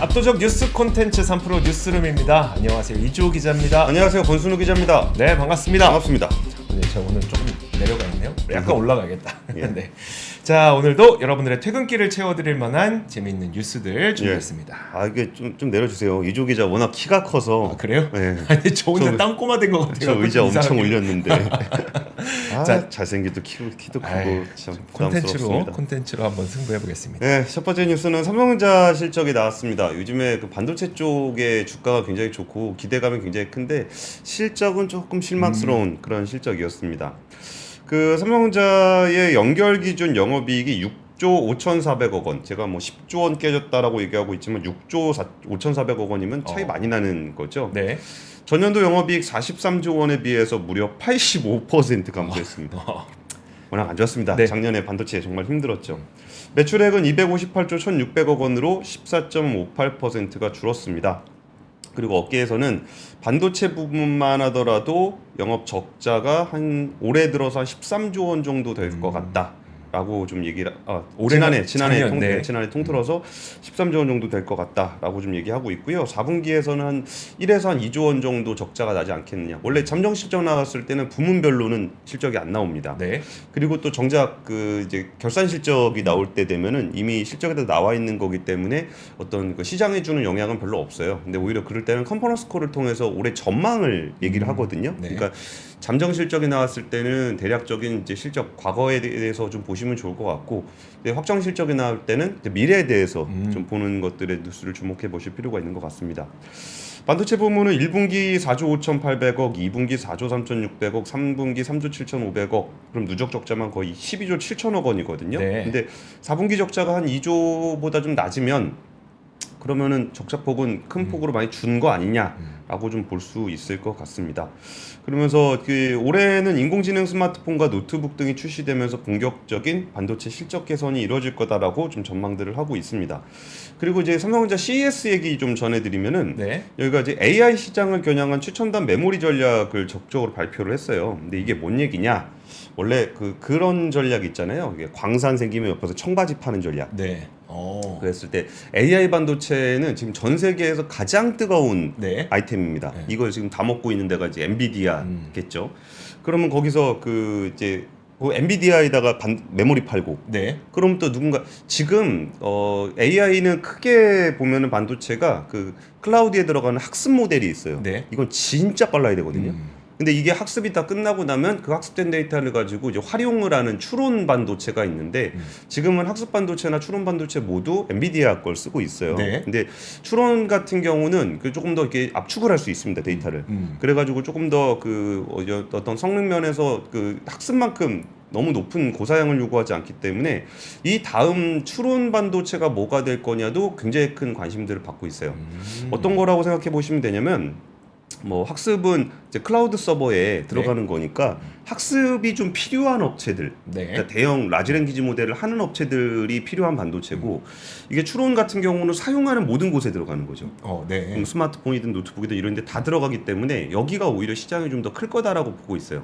압도적 뉴스 콘텐츠 3프로 뉴스룸입니다. 안녕하세요, 이주호 기자입니다. 안녕하세요, 권순우 기자입니다. 네, 반갑습니다. 반갑습니다. 네, 제가 오늘 조금 내려가 있네요. 약간 올라가겠다. 예. 네. 자, 오늘도 여러분들의 퇴근길을 채워드릴 만한 재미있는 뉴스들 준비했습니다. 이게 좀 내려주세요. 이조 기자 워낙 키가 커서. 아, 그래요? 네. 아니, 저 혼자 땅꼬마 된 것 같아요. 저 의자 엄청 이상하게. 올렸는데. 자, 잘생기도 키도 크고 아이, 참 부담스럽습니다. 콘텐츠로 한번 승부해 보겠습니다. 네, 첫 번째 뉴스는 삼성전자 실적이 나왔습니다. 요즘에 그 반도체 쪽의 주가가 굉장히 좋고 기대감이 굉장히 큰데 실적은 조금 실망스러운 그런 실적이었습니다. 그 삼성전자의 연결 기준 영업이익이 6조 5,400억 원. 제가 뭐 10조 원 깨졌다라고 얘기하고 있지만 6조 5,400억 원이면 차이 많이 나는 거죠. 네. 전년도 영업이익 43조 원에 비해서 무려 85% 감소했습니다. 워낙 안 좋았습니다. 네. 작년에 반도체 정말 힘들었죠. 매출액은 258조 1,600억 원으로 14.58%가 줄었습니다. 그리고 업계에서는 반도체 부분만 하더라도 영업 적자가 한 올해 들어서 한 13조 원 정도 될 것 같다라고 좀 얘기를 지난해 통틀어서 13조 원 정도 될 것 같다라고 좀 얘기하고 있고요. 4분기에서는 한 1에서 한 2조 원 정도 적자가 나지 않겠느냐. 원래 잠정 실적 나왔을 때는 부문별로는 실적이 안 나옵니다. 네. 그리고 또 정작 그 이제 결산 실적이 나올 때 되면은 이미 실적에도 나와 있는 거기 때문에 어떤 그 시장에 주는 영향은 별로 없어요. 근데 오히려 그럴 때는 컨퍼런스 콜을 통해서 올해 전망을 얘기를 하거든요. 네. 그러니까 잠정 실적이 나왔을 때는 대략적인 이제 실적 과거에 대해서 좀 보시면 좋을 것 같고, 확정 실적이 나올 때는 이제 미래에 대해서 좀 보는 것들의 뉴스를 주목해 보실 필요가 있는 것 같습니다. 반도체 부문은 1분기 4조 5,800억, 2분기 4조 3,600억, 3분기 3조 7,500억. 그럼 누적 적자만 거의 12조 7천억 원이거든요. 네. 근데 4분기 적자가 한 2조보다 좀 낮으면 그러면은 적자폭은 큰 폭으로 많이 준 거 아니냐라고 좀 볼 수 있을 것 같습니다. 그러면서 그 올해는 인공지능 스마트폰과 노트북 등이 출시되면서 본격적인 반도체 실적 개선이 이루어질 거다라고 좀 전망들을 하고 있습니다. 그리고 이제 삼성전자 CES 얘기 좀 전해드리면은 네. 여기가 이제 AI 시장을 겨냥한 최첨단 메모리 전략을 적극적으로 발표를 했어요. 근데 이게 뭔 얘기냐? 원래 그런 전략 있잖아요. 이게 광산 생기면 옆에서 청바지 파는 전략. 네. 그랬을 때 AI 반도체는 지금 전 세계에서 가장 뜨거운 네. 아이템입니다. 네. 이걸 지금 다 먹고 있는 데가 이제 엔비디아겠죠. 그러면 거기서 그 이제 그 엔비디아에다가 메모리 팔고. 네. 그럼 또 누군가 지금 AI는 크게 보면은 반도체가 그 클라우드에 들어가는 학습 모델이 있어요. 네. 이건 진짜 빨라야 되거든요. 근데 이게 학습이 다 끝나고 나면 그 학습된 데이터를 가지고 이제 활용을 하는 추론 반도체가 있는데 지금은 학습 반도체나 추론 반도체 모두 엔비디아 걸 쓰고 있어요. 네. 근데 추론 같은 경우는 그 조금 더 이렇게 압축을 할 수 있습니다, 데이터를. 그래가지고 조금 더 그 어떤 성능 면에서 그 학습만큼 너무 높은 고사양을 요구하지 않기 때문에 이 다음 추론 반도체가 뭐가 될 거냐도 굉장히 큰 관심들을 받고 있어요. 어떤 거라고 생각해 보시면 되냐면 뭐 학습은 이제 클라우드 서버에 들어가는 거니까 학습이 좀 필요한 업체들, 네. 그러니까 대형 라지 랭귀지 모델을 하는 업체들이 필요한 반도체고 이게 추론 같은 경우는 사용하는 모든 곳에 들어가는 거죠. 네. 스마트폰이든 노트북이든 이런 데 다 들어가기 때문에 여기가 오히려 시장이 좀 더 클 거다라고 보고 있어요.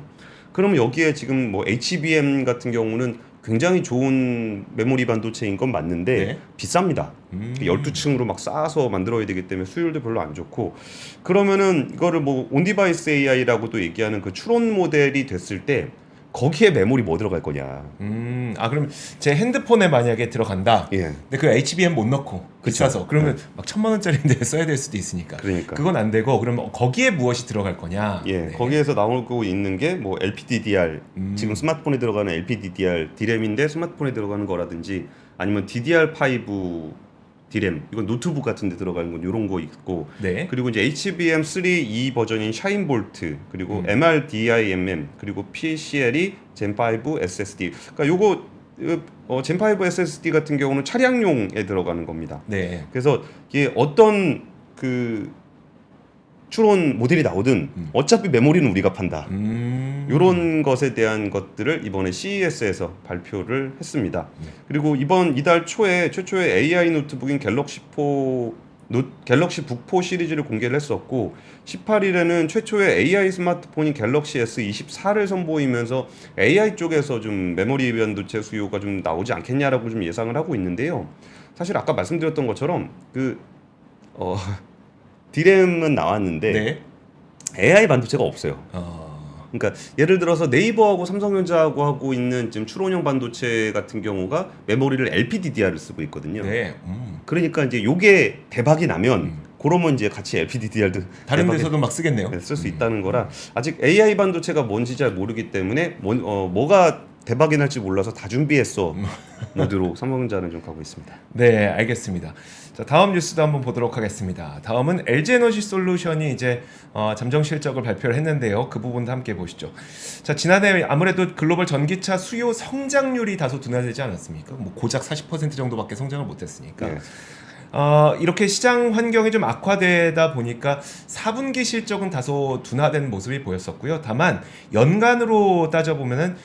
그러면 여기에 지금 뭐 HBM 같은 경우는 굉장히 좋은 메모리 반도체인 건 맞는데 네. 비쌉니다. 12층으로 막 쌓아서 만들어야 되기 때문에 수율도 별로 안 좋고, 그러면은 이거를 뭐 온디바이스 AI라고도 얘기하는 그 추론 모델이 됐을 때 거기에 메모리 뭐 들어갈 거냐. 그럼 제 핸드폰에 만약에 들어간다. 예. 근데 그 HBM 못 넣고 그쵸. 비싸서 그러면 막 1,000만 원짜리인데 써야 될 수도 있으니까. 그러니까. 그건 안 되고 그러면 거기에 무엇이 들어갈 거냐? 예, 네. 거기에서 나오고 있는 게 뭐 LPDDR, 지금 스마트폰에 들어가는 LPDDR 디램인데 스마트폰에 들어가는 거라든지 아니면 DDR5 디램, 이건 노트북 같은 데 들어가는 건 이런 거 있고, 네. 그리고 이제 HBM3E 버전인 샤인볼트, 그리고 MRDIMM, 그리고 PCLE Gen5 SSD. 그러니까 요거 Gen5 SSD 같은 경우는 차량용에 들어가는 겁니다. 네. 그래서 이게 어떤 그 추론 모델이 나오든 어차피 메모리는 우리가 판다. 이런 것에 대한 것들을 이번에 CES에서 발표를 했습니다. 그리고 이달 초에 최초의 AI 노트북인 갤럭시 북4 시리즈를 공개를 했었고 18일에는 최초의 AI 스마트폰인 갤럭시 S24를 선보이면서 AI 쪽에서 좀 메모리 반도체 수요가 좀 나오지 않겠냐라고 좀 예상을 하고 있는데요. 사실 아까 말씀드렸던 것처럼 그 디램은 나왔는데 네. AI 반도체가 없어요. 어. 그러니까 예를 들어서 네이버하고 삼성전자하고 하고 있는 지금 추론형 반도체 같은 경우가 메모리를 LPDDR을 쓰고 있거든요. 네. 그러니까 이제 요게 대박이 나면 그러면 이제 같이 LPDDR도 다른 데서도 막 쓰겠네요. 쓸 수 있다는 거라 아직 AI 반도체가 뭔지 잘 모르기 때문에 뭐가 대박이 날지 몰라서 다 준비했어 모드로 삼성전자는 좀 가고 있습니다. 네, 알겠습니다. 자, 다음 뉴스도 한번 보도록 하겠습니다. 다음은 LG에너지 솔루션이 이제 잠정 실적을 발표를 했는데요. 그 부분도 함께 보시죠. 자, 지난해 아무래도 글로벌 전기차 수요 성장률이 다소 둔화되지 않았습니까? 뭐 고작 40% 정도밖에 성장을 못했으니까. 네. 이렇게 시장 환경이 좀 악화되다 보니까 4분기 실적은 다소 둔화된 모습이 보였었고요. 다만 연간으로 따져보면은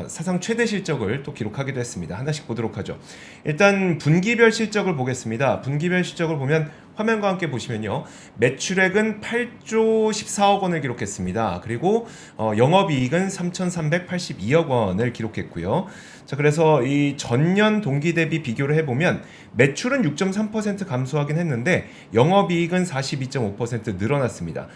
사상 최대 실적을 또 기록하기도 했습니다. 하나씩 보도록 하죠. 일단 분기별 실적을 보겠습니다. 분기별 실적을 보면 화면과 함께 보시면요. 매출액은 8조 14억 원을 기록했습니다. 그리고 영업이익은 3,382억 원을 기록했고요. 자, 그래서 이 전년 동기 대비 비교를 해보면 매출은 6.3% 감소하긴 했는데 영업이익은 42.5% 늘어났습니다.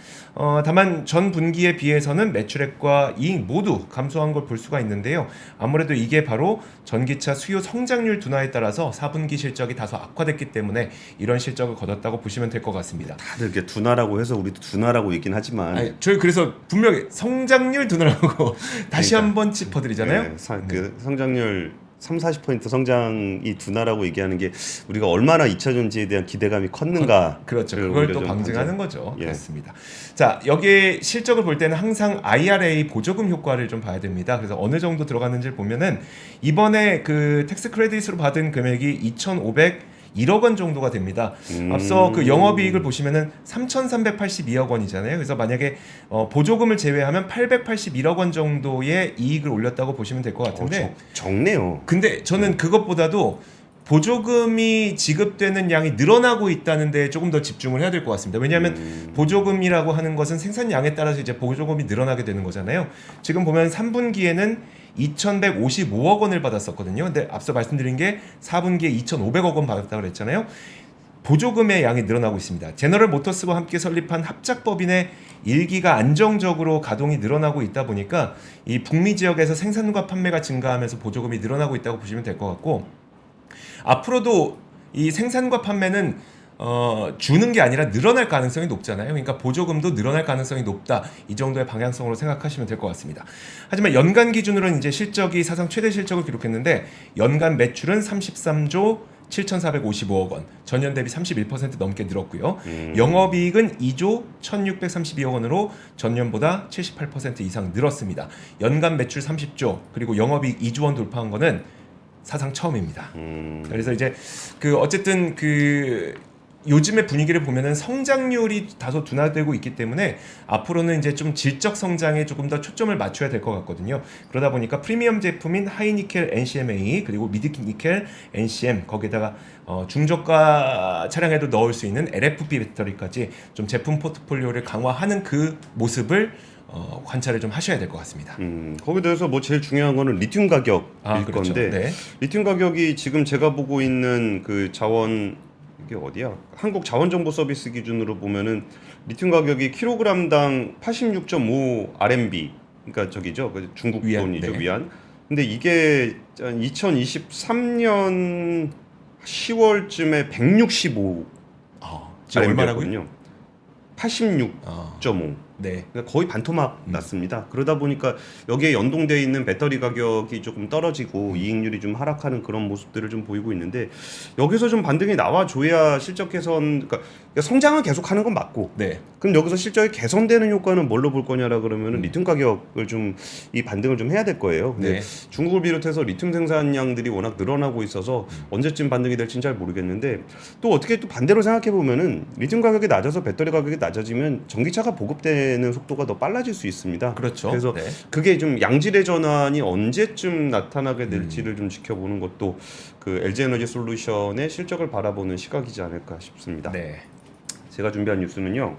다만 전 분기에 비해서는 매출액과 이익 모두 감소한 걸 볼 수가 있는데요. 아무래도 이게 바로 전기차 수요 성장률 둔화에 따라서 4분기 실적이 다소 악화됐기 때문에 이런 실적을 거뒀다고 보시면 될 것 같습니다. 다들 이렇게 둔화라고 해서 우리도 둔화라고 얘긴 하지만 아니, 저희 그래서 분명히 성장률 둔화라고 다시 그러니까. 한번 짚어드리잖아요. 네, 그 성장률 30-40% 성장이 둔화라고 얘기하는 게 우리가 얼마나 2차 전지에 대한 기대감이 컸는가. 그렇죠. 그걸 또 방증하는 거죠. 예. 그렇습니다. 자, 여기 실적을 볼 때는 항상 IRA 보조금 효과를 좀 봐야 됩니다. 그래서 어느 정도 들어가는지를 보면은 이번에 그 텍스 크레딧으로 받은 금액이 2,501억 원 정도가 됩니다. 앞서 그 영업이익을 보시면은 3,382억 원이잖아요. 그래서 만약에 보조금을 제외하면 881억 원 정도의 이익을 올렸다고 보시면 될 것 같은데 적네요. 근데 저는 그것보다도 보조금이 지급되는 양이 늘어나고 있다는 데 조금 더 집중을 해야 될 것 같습니다. 왜냐하면 보조금이라고 하는 것은 생산량에 따라서 이제 보조금이 늘어나게 되는 거잖아요. 지금 보면 3분기에는 2,155억 원을 받았었거든요. 근데 앞서 말씀드린 게 4분기에 2,500억 원 받았다고 그랬잖아요. 보조금의 양이 늘어나고 있습니다. 제너럴 모터스와 함께 설립한 합작법인의 일기가 안정적으로 가동이 늘어나고 있다 보니까 이 북미 지역에서 생산과 판매가 증가하면서 보조금이 늘어나고 있다고 보시면 될 것 같고 앞으로도 이 생산과 판매는 주는 게 아니라 늘어날 가능성이 높잖아요. 그러니까 보조금도 늘어날 가능성이 높다. 이 정도의 방향성으로 생각하시면 될 것 같습니다. 하지만 연간 기준으로는 이제 실적이 사상 최대 실적을 기록했는데 연간 매출은 33조 7,455억 원, 전년 대비 31% 넘게 늘었고요. 영업이익은 2조 1,632억 원으로 전년보다 78% 이상 늘었습니다. 연간 매출 30조 그리고 영업이익 2조 원 돌파한 거는 사상 처음입니다. 그래서 이제 그 어쨌든 그 요즘의 분위기를 보면은 성장률이 다소 둔화되고 있기 때문에 앞으로는 이제 좀 질적 성장에 조금 더 초점을 맞춰야 될 것 같거든요. 그러다 보니까 프리미엄 제품인 하이니켈 NCMA 그리고 미드니켈 NCM 거기다가 중저가 차량에도 넣을 수 있는 LFP 배터리까지 좀 제품 포트폴리오를 강화하는 그 모습을 관찰을 좀 하셔야 될 것 같습니다. 거기에 대해서 뭐 제일 중요한 거는 리튬 가격일 그렇죠. 건데 네. 리튬 가격이 지금 제가 보고 있는 그 자원 이게 어디야? 한국 자원정보 서비스 기준으로 보면은 리튬 가격이 킬로그램당 86.5 RMB 그러니까 저기죠. 그 중국 위안, 돈이죠. 네. 위안. 근데 이게 2023년 10월쯤에 165 지금 얼마라고요? RMB였거든요. 86.5 네. 그러니까 거의 반토막 났습니다. 그러다 보니까 여기에 연동되어 있는 배터리 가격이 조금 떨어지고 이익률이 좀 하락하는 그런 모습들을 좀 보이고 있는데 여기서 좀 반등이 나와줘야 실적 개선, 그러니까 성장은 계속하는 건 맞고, 네. 그럼 여기서 실적이 개선되는 효과는 뭘로 볼 거냐라 그러면은 리튬 가격을 좀 이 반등을 좀 해야 될 거예요. 근데 네. 중국을 비롯해서 리튬 생산량들이 워낙 늘어나고 있어서 언제쯤 반등이 될지는 잘 모르겠는데 또 어떻게 또 반대로 생각해 보면은 리튬 가격이 낮아서 배터리 가격이 낮아지면 전기차가 보급되는 속도가 더 빨라질 수 있습니다. 그렇죠. 그래서 네. 그게 좀 양질의 전환이 언제쯤 나타나게 될지를 좀 지켜보는 것도 그 LG에너지 솔루션의 실적을 바라보는 시각이지 않을까 싶습니다. 네. 제가 준비한 뉴스는요.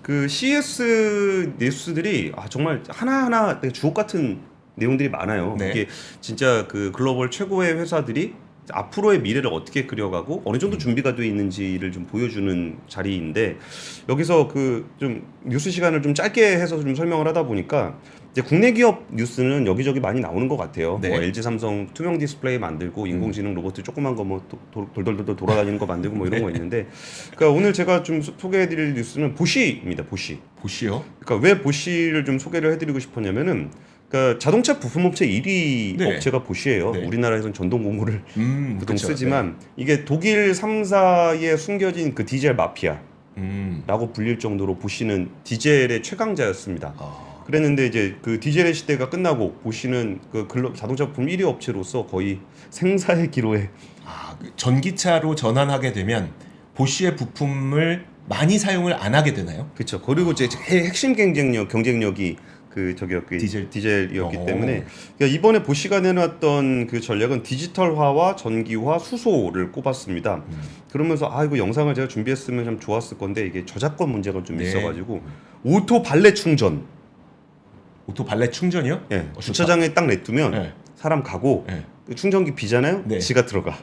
그 CS 뉴스들이 정말 하나하나 주옥 같은 내용들이 많아요. 네. 이게 진짜 그 글로벌 최고의 회사들이 앞으로의 미래를 어떻게 그려가고 어느 정도 준비가 돼 있는지를 좀 보여주는 자리인데 여기서 그 좀 뉴스 시간을 좀 짧게 해서 좀 설명을 하다 보니까 이제 국내 기업 뉴스는 여기저기 많이 나오는 것 같아요. 네. 뭐 LG 삼성 투명 디스플레이 만들고 인공지능 로봇 조그만 거 뭐 돌돌돌 돌아다니는 거 만들고 뭐 이런 거 있는데 그러니까 오늘 제가 좀 소개해드릴 뉴스는 보쉬입니다. 보쉬. 보시요. 그러니까 왜 보쉬를 좀 소개를 해드리고 싶었냐면은 그러니까 자동차 부품업체 1위 네. 업체가 보쉬예요. 네. 우리나라에서는 전동 공구를 보통 그쵸. 쓰지만 이게 독일 3사에 숨겨진 그 디젤 마피아라고 네. 불릴 정도로 보쉬는 디젤의 최강자였습니다. 아, 그랬는데 이제 그 디젤의 시대가 끝나고 보쉬는 그 자동차 부품 1위 업체로서 거의 생사의 기로에 그 전기차로 전환하게 되면 보쉬의 부품을 많이 사용을 안 하게 되나요? 그렇죠. 그리고 이제 핵심 경쟁력이 그 저기였기 디젤이었기 때문에 그러니까 이번에 보쉬가 내놨던 그 전략은 디지털화와 전기화, 수소를 꼽았습니다. 그러면서 이거 영상을 제가 준비했으면 참 좋았을 건데 이게 저작권 문제가 좀 네. 있어가지고 오토 발레 충전. 오토 발렛 충전이요? 예, 좋다. 주차장에 딱 내두면 네. 사람 가고 네. 그 충전기 비잖아요. 네. 지가 들어가.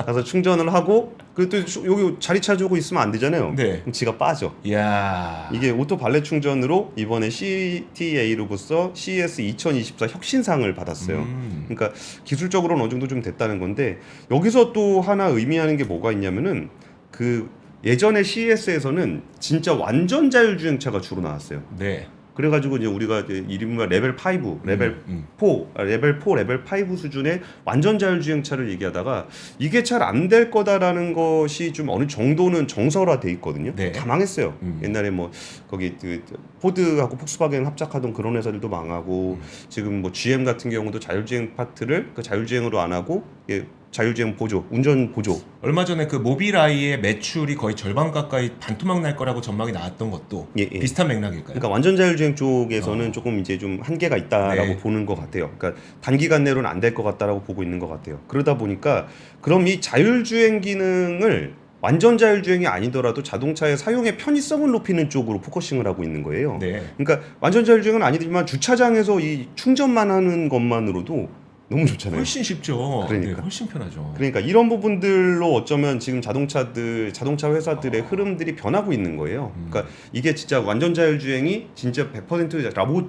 가서 충전을 하고 그리고 또 여기 자리 차주고 있으면 안 되잖아요. 네. 그럼 지가 빠져. 이야. 이게 오토 발레 충전으로 이번에 CTA로부터 CES 2024 혁신상을 받았어요. 그러니까 기술적으로는 어느 정도 좀 됐다는 건데 여기서 또 하나 의미하는 게 뭐가 있냐면은 그 예전에 CES에서는 진짜 완전 자율주행차가 주로 나왔어요. 네. 그래가지고 이제 우리가 이제 이른바 레벨 5, 레벨 4, 레벨 4, 레벨 5 수준의 완전 자율주행차를 얘기하다가 이게 잘 안 될 거다라는 것이 좀 어느 정도는 정설화돼 있거든요. 네. 다 망했어요. 옛날에 뭐 거기 그 포드하고 폭스바겐 합작하던 그런 회사들도 망하고 지금 뭐 GM 같은 경우도 자율주행 파트를 그 자율주행으로 안 하고 자율주행 보조, 운전 보조. 얼마 전에 그 모빌아이의 매출이 거의 절반 가까이 반토막 날 거라고 전망이 나왔던 것도 예. 비슷한 맥락일까요? 그러니까 완전 자율주행 쪽에서는 조금 이제 좀 한계가 있다라고 네. 보는 것 같아요. 그러니까 단기간 내로는 안 될 것 같다라고 보고 있는 것 같아요. 그러다 보니까 그럼 이 자율주행 기능을 완전 자율주행이 아니더라도 자동차의 사용의 편의성을 높이는 쪽으로 포커싱을 하고 있는 거예요. 네. 그러니까 완전 자율주행은 아니지만 주차장에서 이 충전만 하는 것만으로도 너무 좋잖아요. 훨씬 쉽죠. 그러니까. 네, 훨씬 편하죠. 그러니까 이런 부분들로 어쩌면 지금 자동차 회사들의 흐름들이 변하고 있는 거예요. 그러니까 이게 진짜 완전 자율주행이 진짜 100% 라보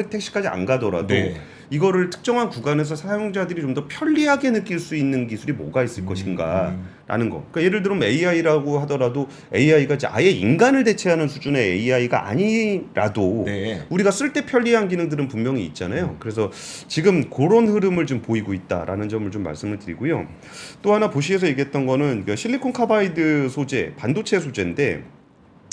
택시까지 안 가더라도 네. 이거를 특정한 구간에서 사용자들이 좀 더 편리하게 느낄 수 있는 기술이 뭐가 있을 것인가라는 거. 그러니까 예를 들면 AI라고 하더라도 AI가 이제 아예 인간을 대체하는 수준의 AI가 아니라도 네. 우리가 쓸 때 편리한 기능들은 분명히 있잖아요. 그래서 지금 그런 흐름을 좀 보이고 있다라는 점을 좀 말씀을 드리고요. 또 하나 보시에서 얘기했던 거는 실리콘 카바이드 소재, 반도체 소재인데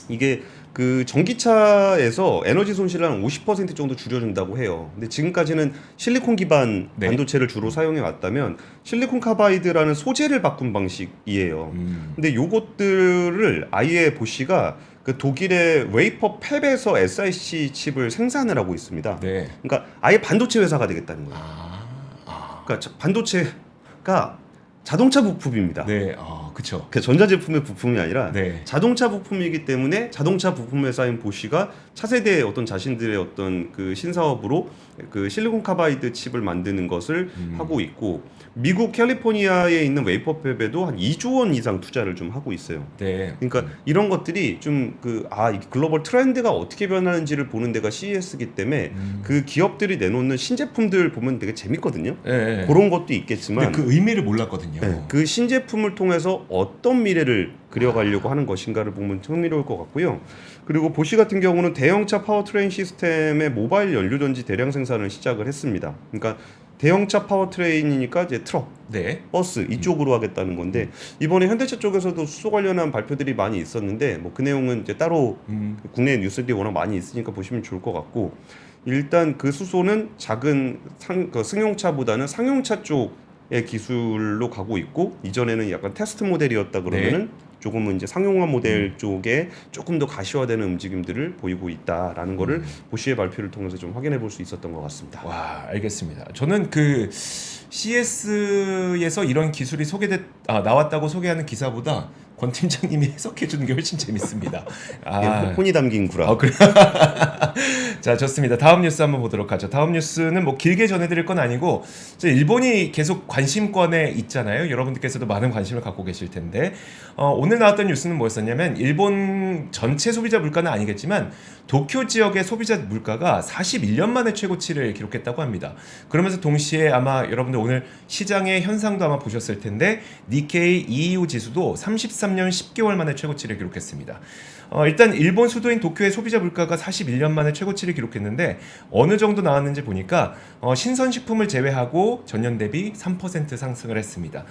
이게 그 전기차에서 에너지 손실을 한 50% 정도 줄여준다고 해요. 근데 지금까지는 실리콘 기반 네. 반도체를 주로 사용해 왔다면 실리콘 카바이드라는 소재를 바꾼 방식이에요. 근데 요것들을 아예 보쉬가 그 독일의 웨이퍼 팹에서 SiC 칩을 생산을 하고 있습니다. 네. 그러니까 아예 반도체 회사가 되겠다는 거예요. 그러니까 반도체가 자동차 부품입니다. 네. 그쵸. 그 전자제품의 부품이 아니라 네. 자동차 부품이기 때문에 자동차 부품 회사인 보쉬가 차세대의 어떤 자신들의 어떤 그 신사업으로 그 실리콘 카바이드 칩을 만드는 것을 하고 있고 미국 캘리포니아에 있는 웨이퍼팹에도 한 2조 원 이상 투자를 좀 하고 있어요. 네. 그러니까 이런 것들이 좀 이 글로벌 트렌드가 어떻게 변하는지를 보는 데가 CES이기 때문에 그 기업들이 내놓는 신제품들 보면 되게 재밌거든요. 네. 그런 것도 있겠지만 근데 그 의미를 몰랐거든요. 네, 그 신제품을 통해서 어떤 미래를 그려가려고 하는 것인가를 보면 흥미로울 것 같고요. 그리고 보쉬 같은 경우는 대형차 파워트레인 시스템의 모바일 연료전지 대량 생산을 시작을 했습니다. 그러니까 대형차 파워트레인이니까 이제 트럭, 네. 버스 이쪽으로 하겠다는 건데 이번에 현대차 쪽에서도 수소 관련한 발표들이 많이 있었는데 뭐 그 내용은 이제 따로 국내 뉴스들이 워낙 많이 있으니까 보시면 좋을 것 같고 일단 그 수소는 작은 승용차보다는 상용차 쪽의 기술로 가고 있고 이전에는 약간 테스트 모델이었다 그러면은 조금은 이제 상용화 모델 쪽에 조금 더 가시화되는 움직임들을 보이고 있다라는 거를 보쉬의 발표를 통해서 좀 확인해 볼 수 있었던 것 같습니다. 와, 알겠습니다. 저는 그 CS에서 이런 기술이 나왔다고 소개하는 기사보다 권 팀장님이 해석해 주는 게 훨씬 재밌습니다. 혼이 담긴 구라. 그래. 자, 좋습니다. 다음 뉴스 한번 보도록 하죠. 다음 뉴스는 뭐 길게 전해드릴 건 아니고 일본이 계속 관심권에 있잖아요. 여러분들께서도 많은 관심을 갖고 계실 텐데 오늘 나왔던 뉴스는 뭐였었냐면 일본 전체 소비자 물가는 아니겠지만 도쿄 지역의 소비자 물가가 41년 만에 최고치를 기록했다고 합니다. 그러면서 동시에 아마 여러분들 오늘 시장의 현상도 아마 보셨을 텐데 니케이 EU 지수도 33년 10개월 만에 최고치를 기록했습니다. 일단 일본 수도인 도쿄의 소비자 물가가 41년 만에 최고치를 기록했는데 어느 정도 나왔는지 보니까 신선식품을 제외하고 전년 대비 3% 상승을 했습니다.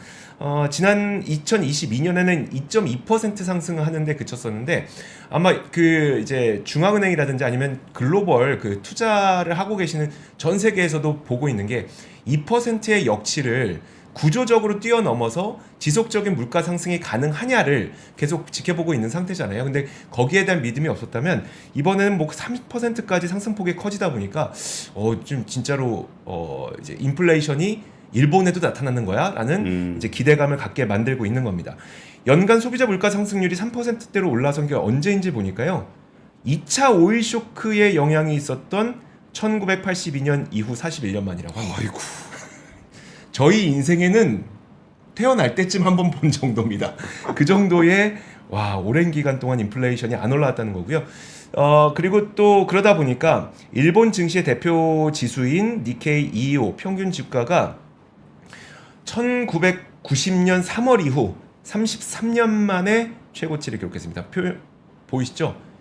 지난 2022년에는 2.2% 상승을 하는데 그쳤었는데 아마 그 이제 중앙은행이라든지 아니면 글로벌 그 투자를 하고 계시는 전 세계에서도 보고 있는 게 2%의 역치를 구조적으로 뛰어넘어서 지속적인 물가 상승이 가능하냐를 계속 지켜보고 있는 상태잖아요. 근데 거기에 대한 믿음이 없었다면 이번에는 뭐 30%까지 상승폭이 커지다 보니까 좀 진짜로 이제 인플레이션이 일본에도 나타나는 거야라는 이제 기대감을 갖게 만들고 있는 겁니다. 연간 소비자 물가 상승률이 3%대로 올라선 게 언제인지 보니까요. 2차 오일 쇼크의 영향이 있었던 1982년 이후 41년 만이라고 합니다. 아이고. 저희 인생에는 태어날 때쯤 한번 본 정도입니다. 그 정도의 오랜 기간 동안 인플레이션이 안 올라왔다는 거고요. 그리고 또 그러다 보니까 일본 증시의 대표 지수인 니케이 225 평균 주가가 1990년 3월 이후 33년 만에 최고치를 기록했습니다. 보이시죠?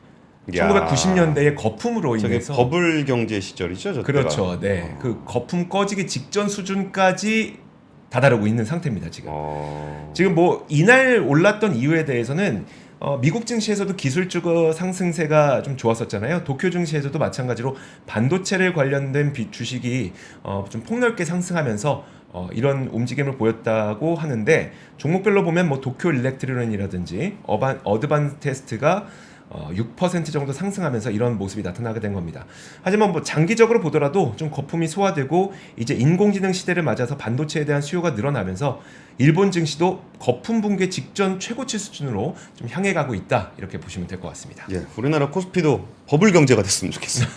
1990년대의 거품으로 저게 인해서 버블 경제 시절이죠, 저 그렇죠. 네. 그 거품 꺼지기 직전 수준까지 다다르고 있는 상태입니다, 지금. 지금 뭐 이날 올랐던 이유에 대해서는 미국 증시에서도 기술주가 상승세가 좀 좋았었잖아요. 도쿄 증시에서도 마찬가지로 반도체를 관련된 주식이 좀 폭넓게 상승하면서 이런 움직임을 보였다고 하는데 종목별로 보면 뭐 도쿄 일렉트론이라든지 어드밴스 테스트가 6% 정도 상승하면서 이런 모습이 나타나게 된 겁니다. 하지만 뭐 장기적으로 보더라도 좀 거품이 소화되고 이제 인공지능 시대를 맞아서 반도체에 대한 수요가 늘어나면서 일본 증시도 거품 붕괴 직전 최고치 수준으로 좀 향해 가고 있다 이렇게 보시면 될 것 같습니다. 예, 우리나라 코스피도 버블 경제가 됐으면 좋겠습니다.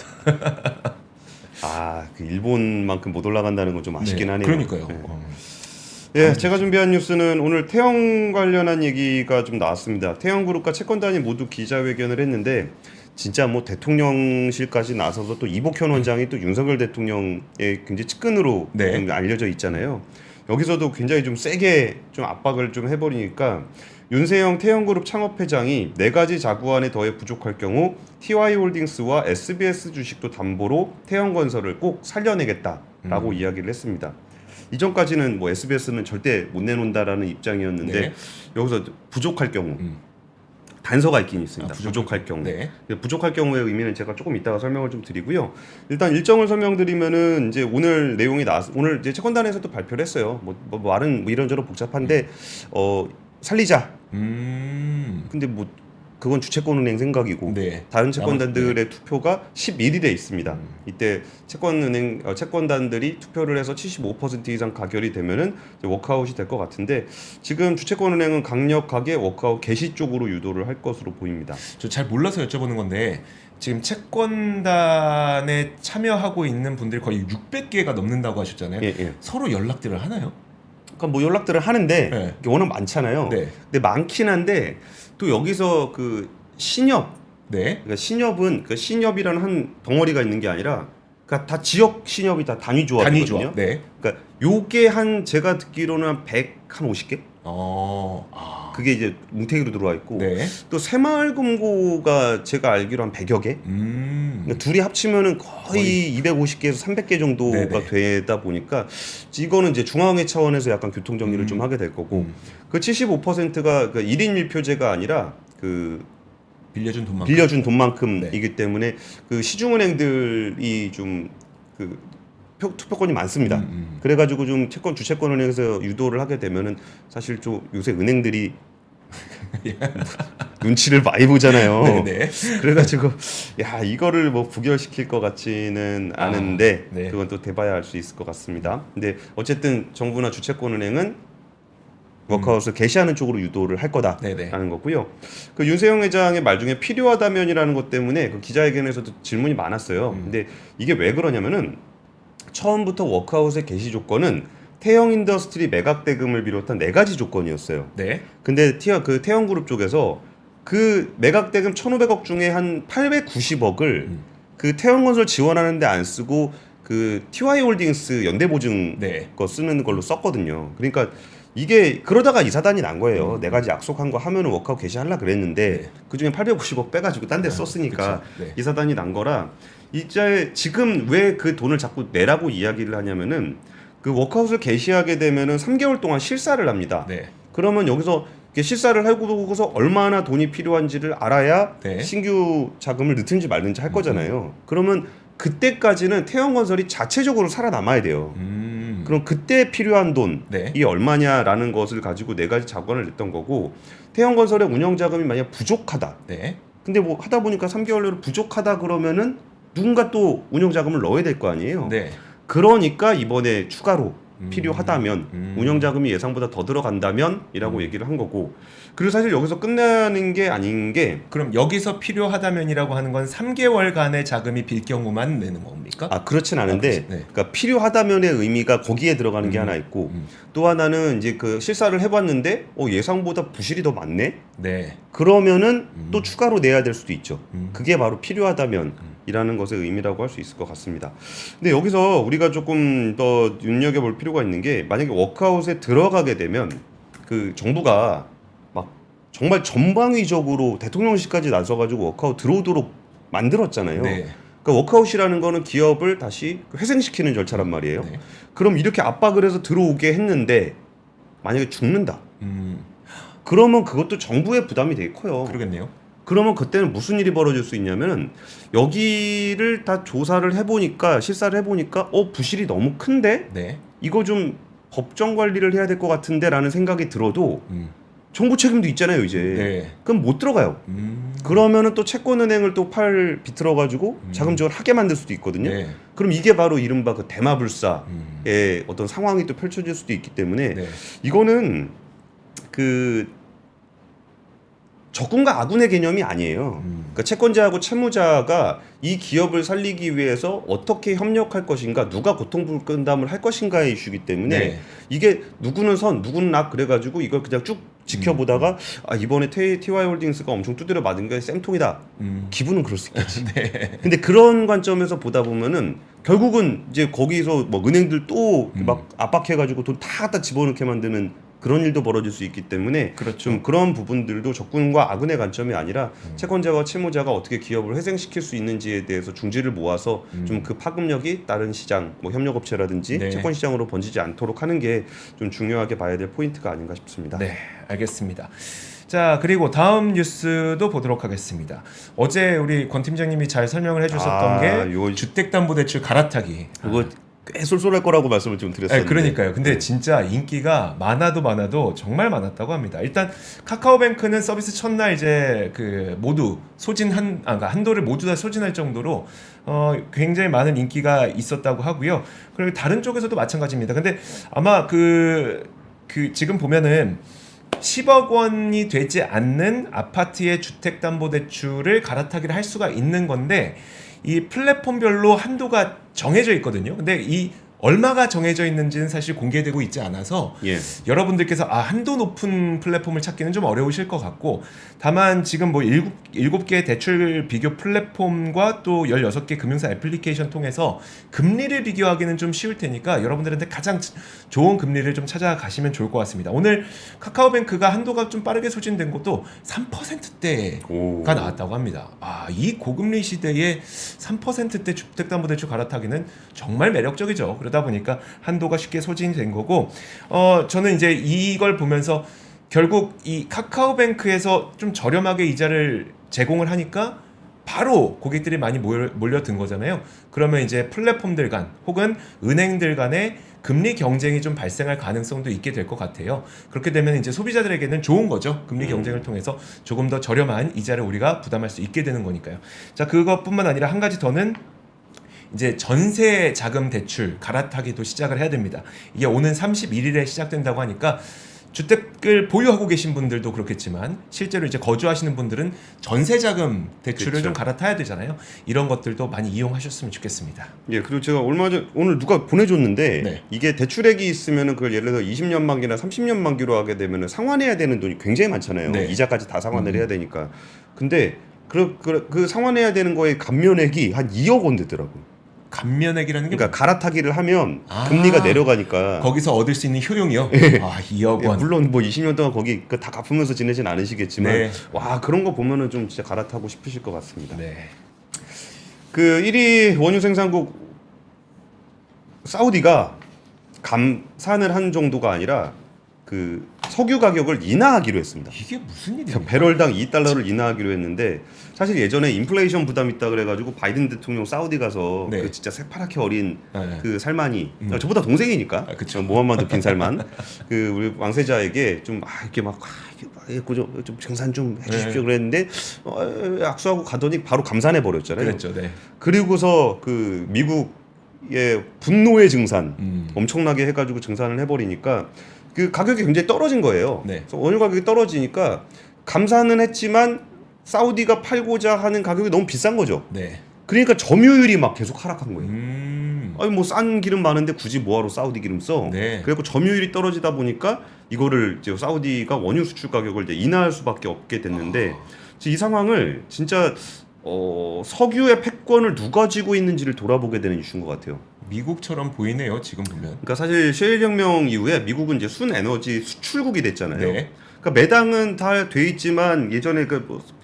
그 일본만큼 못 올라간다는 건 좀 아쉽긴 하네요. 그러니까요. 예, 제가 준비한 뉴스는 오늘 태형 관련한 얘기가 좀 나왔습니다. 태형그룹과 채권단이 모두 기자회견을 했는데 진짜 뭐 대통령실까지 나서서 또 이복현 원장이 또 윤석열 대통령의 굉장히 측근으로 좀 알려져 있잖아요. 여기서도 굉장히 좀 세게 좀 압박을 좀 해버리니까 윤세영 태형그룹 창업회장이 4가지 자구안에 더해 부족할 경우 TY홀딩스와 SBS 주식도 담보로 태형건설을 꼭 살려내겠다라고 이야기를 했습니다. 이전까지는 뭐 SBS는 절대 못 내놓는다라는 입장이었는데 여기서 부족할 경우 단서가 있긴 있습니다. 부족할 경우. 부족할 경우의 의미는 제가 조금 이따가 설명을 좀 드리고요. 일단 일정을 설명드리면은 이제 오늘 내용이 오늘 이제 채권단에서도 발표를 했어요. 뭐 말은 뭐 이런저런 복잡한데 살리자. 근데 뭐 그건 주채권은행 생각이고 다른 채권단들의 투표가 11일에 있습니다. 이때 채권단들이 투표를 해서 75% 이상 가결이 되면은 워크아웃이 될 것 같은데 지금 주채권은행은 강력하게 워크아웃 개시 쪽으로 유도를 할 것으로 보입니다. 저 잘 몰라서 여쭤보는 건데 지금 채권단에 참여하고 있는 분들이 거의 600개가 넘는다고 하셨잖아요. 서로 연락들을 하나요? 그러니까 뭐 연락들을 하는데 워낙 많잖아요. 근데 많긴 한데 또 여기서 그 신협, 그러니까 신협은 그 신협이라는 한 덩어리가 있는 게 아니라 그러니까 다 지역 신협이 다 단위 조합이거든요. 그러니까 요게 제가 듣기로는 한 150개? 그게 이제 뭉태기로 들어와 있고 또 새마을금고가 제가 알기로 한 100여 개. 그러니까 둘이 합치면은 거의 250개에서 300개 정도가 되다 보니까 이거는 이제 중앙회 차원에서 약간 교통 정리를 좀 하게 될 거고 그 75%가 그 1인 1표제가 아니라 그 빌려준 돈만큼이기 때문에 그 시중은행들이 좀 그 투표권이 많습니다. 그래가지고 좀 주채권은행에서 유도를 하게 되면은 사실 좀 요새 은행들이 눈치를 많이 보잖아요. 그래가지고 이거를 뭐 부결시킬 것 같지는 않은데 그건 또 돼봐야 알 수 있을 것 같습니다. 근데 어쨌든 정부나 주채권은행은 워크아웃을 개시하는 쪽으로 유도를 할 네네. 거다라는 거고요. 그 윤세영 회장의 말 중에 필요하다면이라는 것 때문에 그 기자회견에서도 질문이 많았어요. 근데 이게 왜 그러냐면은 처음부터 워크아웃의 개시 조건은 태영 인더스트리 매각 대금을 비롯한 4가지 조건이었어요. 네. 근데 태영그룹 쪽에서 그 매각 대금 1,500억 중에 한 890억을 그 태영건설 지원하는데 안 쓰고 그 TY홀딩스 연대보증 네. 거 쓰는 걸로 썼거든요. 그러니까 이게 그러다가 이 사단이 난 거예요. 4가지 약속한 거 하면은 워크아웃 개시하려 그랬는데 네. 그 중에 890억 빼가지고 딴 데 썼으니까 그쵸. 네. 이 사단이 난 거라 이제 지금 왜 그 돈을 자꾸 내라고 이야기를 하냐면은 그 워크아웃을 개시하게 되면은 3개월 동안 실사를 합니다. 네. 그러면 여기서 이렇게 실사를 하고서 얼마나 돈이 필요한지를 알아야 네. 신규 자금을 넣든지 말든지 할 거잖아요. 그러면 그때까지는 태영건설이 자체적으로 살아남아야 돼요. 그럼 그때 필요한 돈이 네. 얼마냐라는 것을 가지고 4가지 자본을 냈던 거고 태영건설의 운영 자금이 만약 부족하다. 네. 근데 뭐 하다 보니까 3개월 내로 부족하다 그러면은 누군가 또 운영 자금을 넣어야 될 거 아니에요. 네. 그러니까 이번에 추가로 필요하다면 운영 자금이 예상보다 더 들어간다면이라고 얘기를 한 거고 그리고 사실 여기서 끝나는 게 아닌 게 그럼 여기서 필요하다면이라고 하는 건 3개월간의 자금이 빌 경우만 내는 겁니까? 그렇진 않은데 그렇지. 네. 그러니까 필요하다면의 의미가 거기에 들어가는 게 하나 있고 또 하나는 이제 그 실사를 해봤는데 예상보다 부실이 더 많네. 네. 그러면은 또 추가로 내야 될 수도 있죠. 그게 바로 필요하다면이라는 것의 의미라고 할 수 있을 것 같습니다. 근데 여기서 우리가 조금 더 눈여겨볼 필요가 있는 게 만약에 워크아웃에 들어가게 되면 그 정부가 막 정말 전방위적으로 대통령실까지 나서가지고 워크아웃 들어오도록 만들었잖아요. 네. 그러니까 워크아웃이라는 거는 기업을 다시 회생시키는 절차란 말이에요. 네. 그럼 이렇게 압박을 해서 들어오게 했는데 만약에 죽는다. 음. 그러면 그것도 정부의 부담이 되게 커요. 그러겠네요. 그러면 그때는 무슨 일이 벌어질 수 있냐면은 여기를 다 조사를 해보니까 실사를 해보니까 부실이 너무 큰데 네. 이거 좀 법정 관리를 해야 될 것 같은데라는 생각이 들어도 정부 책임도 있잖아요 이제. 네. 그럼 못 들어가요. 그러면은 또 채권은행을 또 팔 비틀어 가지고 자금 지원을 하게 만들 수도 있거든요. 네. 그럼 이게 바로 이른바 그 대마불사의 어떤 상황이 또 펼쳐질 수도 있기 때문에 네. 이거는 그 적군과 아군의 개념이 아니에요. 그러니까 채권자하고 채무자가 이 기업을 살리기 위해서 어떻게 협력할 것인가, 누가 고통분담을 할 것인가의 이슈이기 때문에 네. 이게 누구는 선, 누구는 악 그래가지고 이걸 그냥 쭉 지켜보다가 이번에 TY홀딩스가 엄청 두드려 맞은 게 쌤통이다. 기분은 그럴 수 있겠지. 네. 근데 그런 관점에서 보다 보면은 결국은 이제 거기서 뭐 은행들 또 막 압박해가지고 돈 다 갖다 집어넣게 만드는 그런 일도 벌어질 수 있기 때문에 그렇죠. 좀 그런 부분들도 적군과 아군의 관점이 아니라 채권자와 채무자가 어떻게 기업을 회생시킬 수 있는지에 대해서 중지를 모아서 좀 그 파급력이 다른 시장, 뭐 협력업체라든지 네. 채권 시장으로 번지지 않도록 하는 게 좀 중요하게 봐야 될 포인트가 아닌가 싶습니다. 네, 알겠습니다. 자, 그리고 다음 뉴스도 보도록 하겠습니다. 어제 우리 권 팀장님이 잘 설명을 해주셨던 게 요 주택담보대출 갈아타기. 그거 꽤 쏠쏠할 거라고 말씀을 좀 드렸었는데. 네, 그러니까요. 근데 진짜 인기가 많아도 정말 많았다고 합니다. 일단 카카오뱅크는 서비스 첫날 이제 그 모두 그러니까 한도를 모두 다 소진할 정도로 굉장히 많은 인기가 있었다고 하고요. 그리고 다른 쪽에서도 마찬가지입니다. 근데 아마 그 지금 보면은 10억 원이 되지 않는 아파트의 주택담보대출을 갈아타기를 할 수가 있는 건데 이 플랫폼별로 한도가 정해져 있거든요. 근데 이 얼마가 정해져 있는지는 사실 공개되고 있지 않아서 예. 여러분들께서 한도 높은 플랫폼을 찾기는 좀 어려우실 것 같고 다만 지금 뭐 7개의 대출 비교 플랫폼과 또 16개 금융사 애플리케이션 통해서 금리를 비교하기는 좀 쉬울 테니까 여러분들한테 가장 좋은 금리를 좀 찾아가시면 좋을 것 같습니다. 오늘 카카오뱅크가 한도가 좀 빠르게 소진된 것도 3%대가 나왔다고 합니다. 이 고금리 시대에 3%대 주택담보대출 갈아타기는 정말 매력적이죠. 그러다 보니까 한도가 쉽게 소진된 거고 저는 이제 이걸 보면서 결국 이 카카오뱅크에서 좀 저렴하게 이자를 제공을 하니까 바로 고객들이 많이 몰려든 거잖아요. 그러면 이제 플랫폼들 간 혹은 은행들 간의 금리 경쟁이 좀 발생할 가능성도 있게 될 것 같아요. 그렇게 되면 이제 소비자들에게는 좋은 거죠. 금리 경쟁을 통해서 조금 더 저렴한 이자를 우리가 부담할 수 있게 되는 거니까요. 자, 그것뿐만 아니라 한 가지 더는 이제 전세 자금 대출 갈아타기도 시작을 해야 됩니다. 이게 오는 31일에 시작된다고 하니까 주택을 보유하고 계신 분들도 그렇겠지만 실제로 이제 거주하시는 분들은 전세자금 대출을 그쵸. 좀 갈아타야 되잖아요. 이런 것들도 많이 이용하셨으면 좋겠습니다. 예, 그리고 제가 얼마 전 오늘 누가 보내줬는데 네. 이게 대출액이 있으면은 그걸 예를 들어 20년 만기나 30년 만기로 하게 되면은 상환해야 되는 돈이 굉장히 많잖아요. 네. 이자까지 다 상환을 해야 되니까. 근데 그 상환해야 되는 거에 감면액이 한 2억 원 되더라고요. 감면액이라는 게 그러니까 갈아타기를 하면 아. 금리가 내려가니까. 거기서 얻을 수 있는 효용이요. 아, 2억 예, 원. 물론 뭐 20년 동안 거기 다 갚으면서 지내진 않으시겠지만 네. 와 그런 거 보면은 좀 진짜 갈아타고 싶으실 것 같습니다. 네. 그 1위 원유 생산국 사우디가 감산을 한 정도가 아니라 그 석유 가격을 인하하기로 했습니다. 이게 무슨 일이에요? 그러니까 배럴당 2달러를 인하하기로 했는데 사실 예전에 인플레이션 부담 있다 그래가지고 바이든 대통령 사우디 가서 네. 그 진짜 새파랗게 어린 네. 그 살만이 저보다 동생이니까 아, 그쵸. 모함마드 빈 살만 그 우리 왕세자에게 좀 이렇게 막 좀 생산 좀 해주십시오 네. 그랬는데 악수하고 가더니 바로 감산해 버렸잖아요. 그랬죠. 네. 그리고서 그 미국의 분노의 증산 음. 엄청나게 해가지고 증산을 해버리니까 그 가격이 굉장히 떨어진 거예요. 네. 그래서 원유 가격이 떨어지니까 감산은 했지만 사우디가 팔고자 하는 가격이 너무 비싼 거죠. 네. 그러니까 점유율이 막 계속 하락한 거예요. 아니 뭐 싼 기름 많은데 굳이 뭐하러 사우디 기름 써? 네. 그래서 점유율이 떨어지다 보니까 이거를 이제 사우디가 원유 수출 가격을 이제 인하할 수밖에 없게 됐는데 이 상황을 진짜 석유의 패권을 누가 쥐고 있는지를 돌아보게 되는 이슈인 것 같아요. 미국처럼 보이네요. 지금 보면. 그러니까 사실 셰일 혁명 이후에 미국은 이제 순에너지 수출국이 됐잖아요. 네. 그러니까 매당은 다 돼 있지만 예전에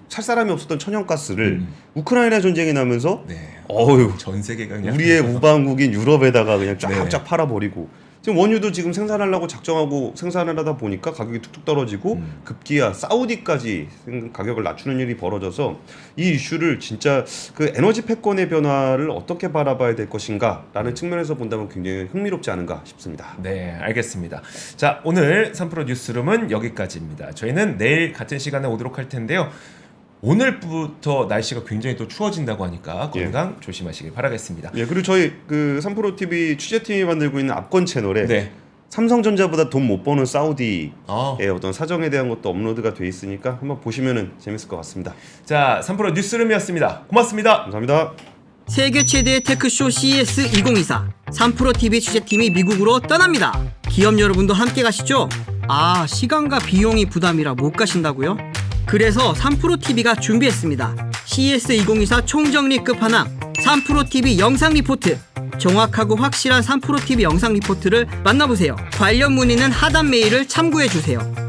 살 사람이 없었던 천연가스를 우크라이나 전쟁이 나면서 네. 어휴 전 세계가 그냥 우리의 우방국인 유럽에다가 그냥 쫙쫙 네. 팔아버리고 지금 원유도 지금 생산하려고 작정하고 생산을 하다 보니까 가격이 툭툭 떨어지고 급기야 사우디까지 가격을 낮추는 일이 벌어져서 이 이슈를 진짜 그 에너지 패권의 변화를 어떻게 바라봐야 될 것인가라는 측면에서 본다면 굉장히 흥미롭지 않은가 싶습니다. 네, 알겠습니다. 자, 오늘 3프로 뉴스룸은 여기까지입니다. 저희는 내일 같은 시간에 오도록 할 텐데요. 오늘부터 날씨가 굉장히 또 추워진다고 하니까 건강 조심하시길 바라겠습니다. 예, 그리고 저희 그 3프로 TV 취재팀이 만들고 있는 압권 채널에 네. 삼성전자보다 돈 못 버는 사우디의 아. 어떤 사정에 대한 것도 업로드가 돼 있으니까 한번 보시면은 재밌을 것 같습니다. 자, 3프로 뉴스룸이었습니다. 고맙습니다. 감사합니다. 세계 최대의 테크쇼 CES 2024 3프로TV 취재팀이 미국으로 떠납니다. 기업 여러분도 함께 가시죠. 아, 시간과 비용이 부담이라 못 가신다고요? 그래서 3프로TV가 준비했습니다. CES 2024 총정리 끝판왕 3프로TV 영상 리포트. 정확하고 확실한 3프로TV 영상 리포트를 만나보세요. 관련 문의는 하단 메일을 참고해주세요.